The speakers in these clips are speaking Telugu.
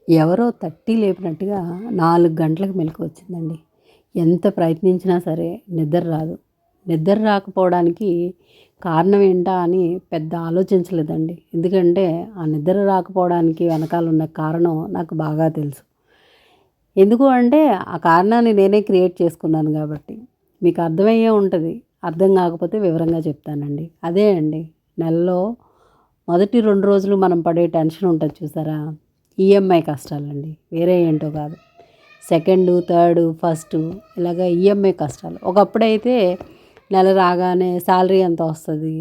ఎవరో తట్టి లేపినట్టుగా 4 గంటలకు మెలుకువ వచ్చిందండి. ఎంత ప్రయత్నించినా సరే నిద్ర రాదు. నిద్ర రాకపోవడానికి కారణం ఏంటా అని పెద్ద ఆలోచించలేదండి. ఎందుకంటే ఆ నిద్ర రాకపోవడానికి వెనకాల ఉన్న కారణం నాకు బాగా తెలుసు. ఎందుకు అంటే ఆ కారణాన్ని నేనే క్రియేట్ చేసుకున్నాను కాబట్టి. మీకు అర్థమయ్యే ఉంటది. అర్థం కాకపోతే వివరంగా చెప్తానండి. అదే అండి, నెలలో మొదటి 2 రోజులు మనం పడే టెన్షన్ ఉంటది చూసారా? ఈఎంఐ కష్టాలండి. వేరే ఏంటో కాదు. సెకండు, థర్డు, ఫస్టు ఇలాగ ఈఎంఐ కష్టాలు. ఒకప్పుడైతే నెల రాగానే శాలరీ ఎంత వస్తది?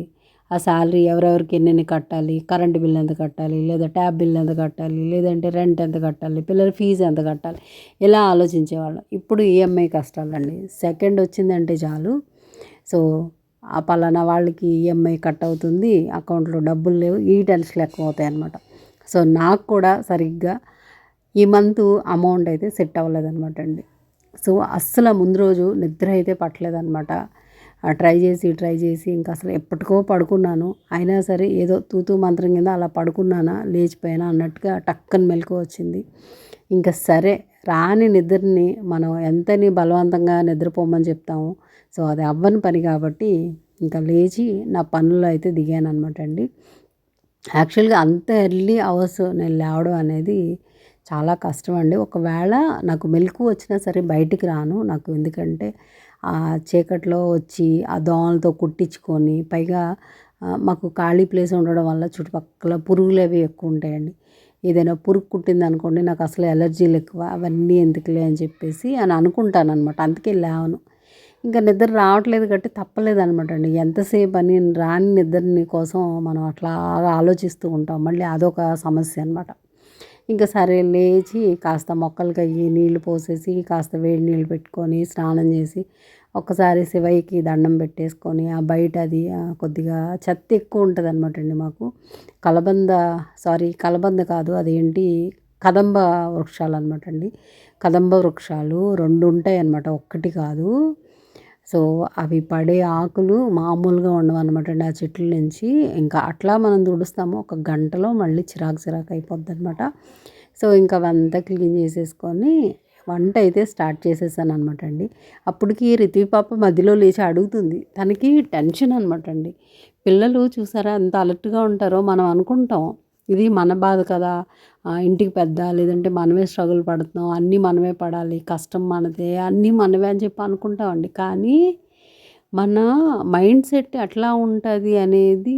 ఆ శాలరీ ఎవరెవరికి ఎన్నెన్ని కట్టాలి? కరెంట్ బిల్ ఎంత కట్టాలి? లేదా ట్యాబ్ బిల్ ఎంత కట్టాలి? లేదంటే రెంట్ ఎంత కట్టాలి? పిల్లల ఫీజు ఎంత కట్టాలి? ఇలా ఆలోచించేవాళ్ళం. ఇప్పుడు ఈఎంఐ కష్టాలండి. సెకండ్ వచ్చిందంటే చాలు. సో, ఆ పలానా వాళ్ళకి ఈఎంఐ కట్ అవుతుంది. అకౌంట్‌లో డబ్బులు లేవు. ఈ టెన్షన్‌లు ఎక్కువవుతాయన్నమాట. సో, నాకు కూడా సరిగ్గా ఈ మంతు అమౌంట్ అయితే సెట్ అవ్వలేదనమాట అండి. సో, అస్సల ముందు రోజు నిద్ర అయితే పట్టలేదనమాట. ట్రై చేసి ఇంక అసలు ఎప్పటికో పడుకున్నాను. అయినా సరే ఏదో తూతూ మంత్రం కింద అలా పడుకున్నానా, లేచిపోయానా అన్నట్టుగా టక్కన మెలుకువ వచ్చింది. ఇంక సరే, రాని నిద్రని మనం ఎంతని బలవంతంగా నిద్రపోమని చెప్తాము. సో, అది అవ్వని పని కాబట్టి ఇంకా లేచి నా పనుల్లో అయితే దిగాననమాట అండి. యాక్చువల్‌గా అంత ఎర్లీ అవర్స్ నేను లేవడం అనేది చాలా కష్టమండి. ఒకవేళ నాకు మెలుకువ వచ్చినా సరే బయటికి రాను. నాకు ఎందుకంటే చీకట్లో వచ్చి ఆ దోమలతో కుట్టించుకొని పైగా మాకు ఖాళీ ప్లేస్ ఉండడం వల్ల చుట్టుపక్కల పురుగులవి ఎక్కువ ఉంటాయండి. ఏదైనా పురుగు కుట్టిందనుకోండి నాకు అసలు ఎలర్జీలు ఎక్కువ. అవన్నీ ఎందుకులే అని చెప్పేసి అని అనుకుంటాననమాట. అందుకే లేవను. ఇంకా నిద్ర రావట్లేదు కాబట్టి తప్పలేదనమాట అండి. ఎంతసేపని రాని నిద్రని కోసం మనం అట్లాగా ఆలోచిస్తూ ఉంటాం. మళ్ళీ అదొక సమస్య అనమాట. ఇంక సరే లేచి కాస్త మొక్కలకయ్యి నీళ్లు పోసేసి, కాస్త వేడి నీళ్ళు పెట్టుకొని, స్నానం చేసి, ఒక్కసారి శివయ్యకి దండం పెట్టేసుకొని, ఆ బయట అది కొద్దిగా చెత్త ఎక్కువ ఉంటదనమాట అండి మాకు. కలబంద కలబంద కాదు, అదేంటి కదంబ వృక్షాలనమాట అండి. కదంబ వృక్షాలు 2 ఉంటాయన్నమాట, ఒక్కటి కాదు. సో, అవి పడే ఆకులు మామూలుగా ఉండవనమాటండి ఆ చెట్ల నుంచి. ఇంకా అట్లా మనం తుడుస్తాము. ఒక గంటలో మళ్ళీ చిరాకు చిరాకు అయిపోద్దనమాట. సో, ఇంక అవంతా క్లీన్ చేసేసుకొని వంట అయితే స్టార్ట్ చేసేసాననమాట అండి. అప్పటికి రిత్వి పాప మధ్యలో లేచి అడుగుతుంది. తనకి టెన్షన్ అనమాట అండి. పిల్లలు చూసారా ఎంత అలర్ట్‌గా ఉంటారో. మనం అనుకుంటాం ఇది మన బాధ కదా! ఇంటికి పెద్ద, లేదంటే మనమే స్ట్రగుల్ పడుతున్నాం, అన్నీ మనమే పడాలి, కష్టం మనదే, అన్నీ మనవే అని చెప్పి అనుకుంటామండి. కానీ మన మైండ్ సెట్ ఎట్లా ఉంటది అనేది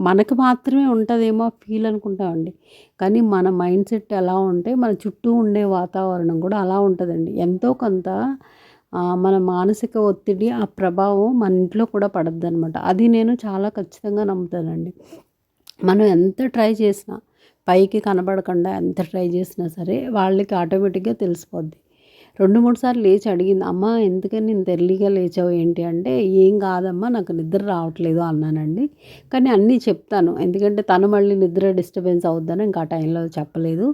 మనకు మాత్రమే ఉంటదేమో ఫీల్ అనుకుంటామండి. కానీ మన మైండ్ సెట్ ఎలా ఉంటే మన చుట్టూ ఉండే వాతావరణం కూడా అలా ఉంటదండి. ఎంతో కొంత మన మానసిక ఒత్తిడి ఆ ప్రభావం మన ఇంట్లో కూడా పడద్దనమాట. అది నేను చాలా ఖచ్చితంగా నమ్ముతానండి. మనం ఎంత ట్రై చేసినా, పైకి కనబడకుండా ఎంత ట్రై చేసినా సరే వాళ్ళకి ఆటోమేటిక్‌గా తెలిసిపోద్ది. 2, 3 సార్లు లేచి అడిగింది. అమ్మ ఎందుకని ఇంత ఎర్లీగా లేచావు ఏంటి అంటే, "ఏం కాదమ్మా నాకు నిద్ర రావట్లేదు" అన్నానండి. కానీ అన్నీ చెప్తాను. ఎందుకంటే తను మళ్ళీ నిద్ర డిస్టర్బెన్స్ అవుద్దని ఇంకా ఆ టైంలో చెప్పలేదు.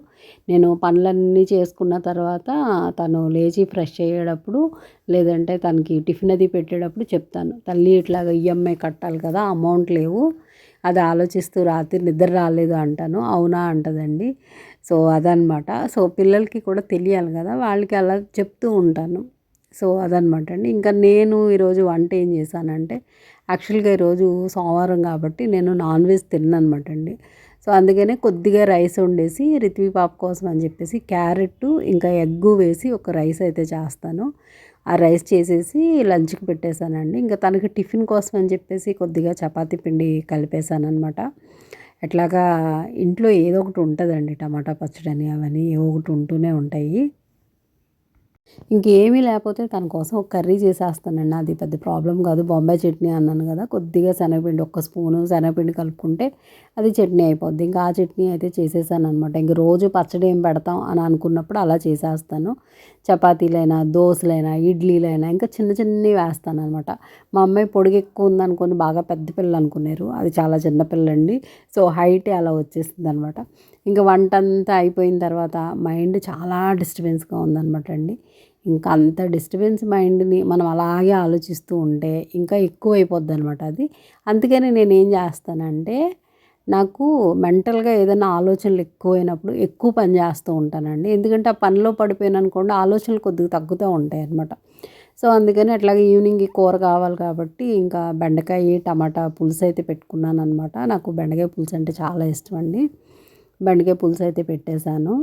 నేను పనులన్నీ చేసుకున్న తర్వాత తను లేచి ఫ్రెష్ అయ్యేటప్పుడు, లేదంటే తనకి టిఫిన్ అది పెట్టేటప్పుడు చెప్తాను. తల్లి ఇట్లాగ ఈఎంఐ కట్టాలి కదా, అమౌంట్ లేవు. అది ఆలోచిస్తూ రాత్రి నిద్ర రాలేదు అంటాను. అవునా అంటదండి. సో, అదనమాట. సో, పిల్లలకి కూడా తెలియాలి గదా! వాళ్ళకి అలా చెప్తూ ఉంటాను. సో, అదనమాట అండి. ఇంకా నేను ఈరోజు వంట ఏం చేశానంటే, యాక్చువల్‌గా ఈరోజు సోమవారం కాబట్టి నేను నాన్ వెజ్ తినననమాట అండి. సో, అందుకనే కొద్దిగా రైస్ వండేసి రిత్వి పాప కోసం అని చెప్పేసి క్యారెట్టు ఇంకా ఎగ్గు వేసి ఒక రైస్ అయితే చేస్తాను. ఆ రైస్ చేసేసి లంచ్‌కి పెట్టేశానండి. ఇంకా తనకి టిఫిన్ కోసం అని చెప్పేసి కొద్దిగా చపాతీ పిండి కలిపేశాననమాట. ఎట్లాగా ఇంట్లో ఏదో ఒకటి ఉంటదండి. టమాటా పచ్చడని అవని ఏవో ఒకటి ఉంటూనే ఉంటాయి. ఇంకేమీ లేపోతే తన కోసం ఒక కర్రీ చేసేస్తానండి. అది పెద్ద ప్రాబ్లమ్ కాదు. బొంబాయి చట్నీ అన్నాను కదా! కొద్దిగా శనగపిండి, ఒక్క స్పూను శనగపిండి కలుపుకుంటే అది చట్నీ అయిపోద్ది. ఇంకా ఆ చట్నీ అయితే చేసేసాననమాట. ఇంక రోజు పచ్చడి ఏం పెడతాం అని అనుకున్నప్పుడు అలా చేసేస్తాను. చపాతీలైనా, దోసలైనా, ఇడ్లీలైనా ఇంకా చిన్న చిన్నవి వేస్తాననమాట. మా అమ్మాయి పొడుగెక్కువ ఉందనుకోని బాగా పెద్ద పిల్ల అనుకున్నారు. అది చాలా చిన్న పిల్లండి. సో, హైటే అలా వచ్చేసిందనమాట. ఇంక వంటంతా అయిపోయిన తర్వాత మైండ్ చాలా డిస్టర్బెన్స్‌గా ఉందనమాట అండి. ఇంకా అంత డిస్టర్బెన్స్ మైండ్‌ని మనం అలాగే ఆలోచిస్తూ ఉంటే ఇంకా ఎక్కువైపోద్దనమాట అది. అందుకని నేనేం చేస్తానంటే, నాకు మెంటల్‌గా ఏదైనా ఆలోచనలు ఎక్కువైనప్పుడు ఎక్కువ పని చేస్తూ ఉంటానండి. ఎందుకంటే ఆ పనిలో పడిపోయాననుకోండి ఆలోచనలు కొద్దిగా తగ్గుతూ ఉంటాయన్నమాట. సో, అందుకని అట్లాగే ఈవినింగ్‌కి కూర కావాలి కాబట్టి ఇంకా బెండకాయ, టమాటా పులుసయితే పెట్టుకున్నాననమాట. నాకు బెండకాయ పులుసంటే చాలా ఇష్టమండి. బెండకాయ పులుసయితే పెట్టేశాను.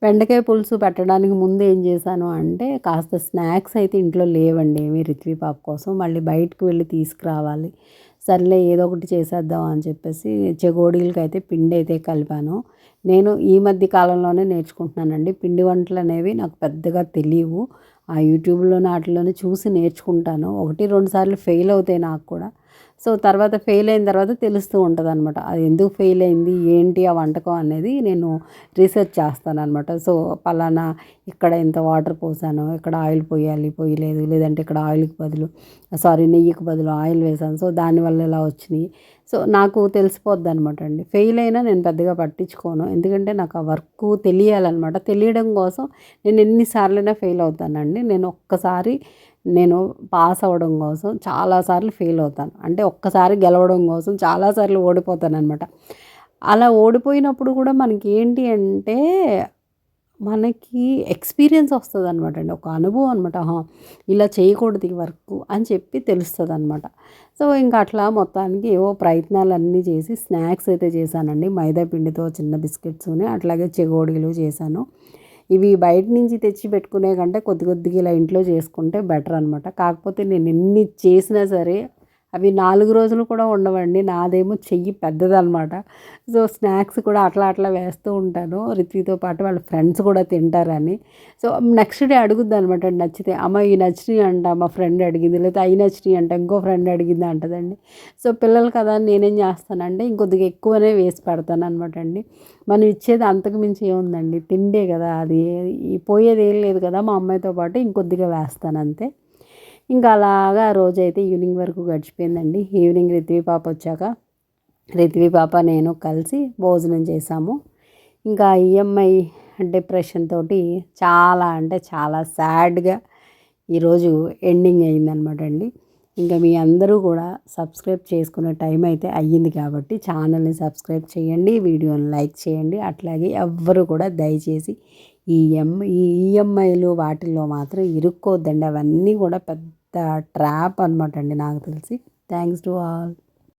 బెండకాయ పులుసు పెట్టడానికి ముందు ఏం చేశాను అంటే, కాస్త స్నాక్స్ అయితే ఇంట్లో లేవండి ఏమి రిత్వి పాప కోసం. మళ్ళీ బయటకి వెళ్ళి తీసుకురావాలి. సర్లే ఏదో ఒకటి చేసేద్దాం అని చెప్పేసి చెగోడీలకైతే పిండైతే కలిపాను. నేను ఈ మధ్య కాలంలోనే నేర్చుకుంటున్నానండి. పిండి వంటలనేవి నాకు పెద్దగా తెలీవు. ఆ యూట్యూబ్‌లోని ఆటిల్లోనే చూసి నేర్చుకుంటాను. 1, 2 సార్లు ఫెయిల్ అవుతాయి నాకు కూడా. సో, తర్వాత ఫెయిల్ అయిన తర్వాత తెలుస్తూ ఉంటదనమాట. అది ఎందుకు ఫెయిల్ అయింది, ఏంటి ఆ వంటకం అనేది నేను రీసెర్చ్ చేస్తాననమాట. సో, పలానా ఇక్కడ ఇంత వాటర్ పోసాను, ఇక్కడ ఆయిల్ పోయాలి, పోయలేదు. లేదంటే ఇక్కడ ఆయిల్‌కి బదులు నెయ్యికి బదులు ఆయిల్ వేశాను. సో, దానివల్ల ఇలా వచ్చినియి. సో, నాకు తెలిసిపోద్దనమాట అండి. ఫెయిల్ అయినా నేను పెద్దగా పట్టించుకోను. ఎందుకంటే నాకు ఆ వర్కు తెలియాలనమాట. తెలియడం కోసం నేను ఎన్ని సార్లైనా ఫెయిల్ అవుతానండి. నేను పాస్ అవ్వడం కోసం చాలా సార్లు ఫెయిల్ అవుతాను. అంటే ఒక్కసారి గెలవడం కోసం చాలా సార్లు ఓడిపోతాననమాట. అలా ఓడిపోయినప్పుడు కూడా మనకి ఏంటి అంటే, మనకి ఎక్స్‌పీరియన్స్ వస్తదనమాట అండి. ఒక అనుభవం అనమాట. ఆహా! ఇలా చేయకూడదు ఈ వర్కు అని చెప్పి తెలుస్తదనమాట. సో, ఇంక అట్లా మొత్తానికి ఏవో ప్రయత్నాలన్నీ చేసి స్నాక్స్ అయితే చేశానండి. మైదా పిండితో చిన్న బిస్కెట్సుని, అట్లాగే చెగోడీలు చేశాను. ఇవి బయట నుంచి తెచ్చి పెట్టుకునే కంటే కొద్ది కొద్దిగా ఇలా ఇంట్లో చేసుకుంటే బెటర్ అనమాట. కాకపోతే నేను ఎన్ని చేసినా సరే అవి 4 రోజులు కూడా ఉండవండి. నాదేమో చెయ్యి పెద్దదనమాట. సో, స్నాక్స్ కూడా అట్లా అట్లా వేస్తూ ఉంటాను. రిత్వితో పాటు వాళ్ళ ఫ్రెండ్స్ కూడా తింటారని. సో, నెక్స్ట్ డే అడుగుద్దనమాట నచ్చితే. అమ్మ ఇయి నచ్చినియి అంట మా ఫ్రెండ్ అడిగింది. లేకపోతే అయి నచ్చినియి అంట ఇంకో ఫ్రెండ్ అడిగింది అంటదండి. సో, పిల్లలు కదా అని నేనేం చేస్తానంటే ఇంకొద్దిగా ఎక్కువనే వేసి పెడతాననమాట అండి. మనం ఇచ్చేది అంతకు మించి ఏముందండి. తిండే కదా అది. పోయేదేం లేదు కదా! మా అమ్మాయితో పాటు ఇంకొద్దిగా వేస్తానంతే. ఇంకా అలాగా ఆ రోజైతే ఈవినింగ్ వరకు గడిచిపోయిందండి. ఈవినింగ్ రిత్వి పాప వచ్చాక రిత్వి పాప నేను కలిసి భోజనం చేశాము. ఇంకా ఈఎంఐ డిప్రెషన్ తోటి చాలా అంటే చాలా సాడ్‌గా ఈరోజు ఎండింగ్ అయిందనమాట అండి. ఇంకా మీ అందరూ కూడా సబ్స్క్రైబ్ చేసుకునే టైం అయితే అయ్యింది కాబట్టి ఛానల్‌ని సబ్స్క్రైబ్ చేయండి. వీడియోని లైక్ చేయండి. అట్లాగే ఎవ్వరు కూడా దయచేసి ఈ ఈఎంఐలు వాటిల్లో మాత్రం ఇరుక్కోవద్దండి. అవన్నీ కూడా పెద్ద ట్రాప్ అనమాట అండి నాకు తెలిసి. Thanks to all.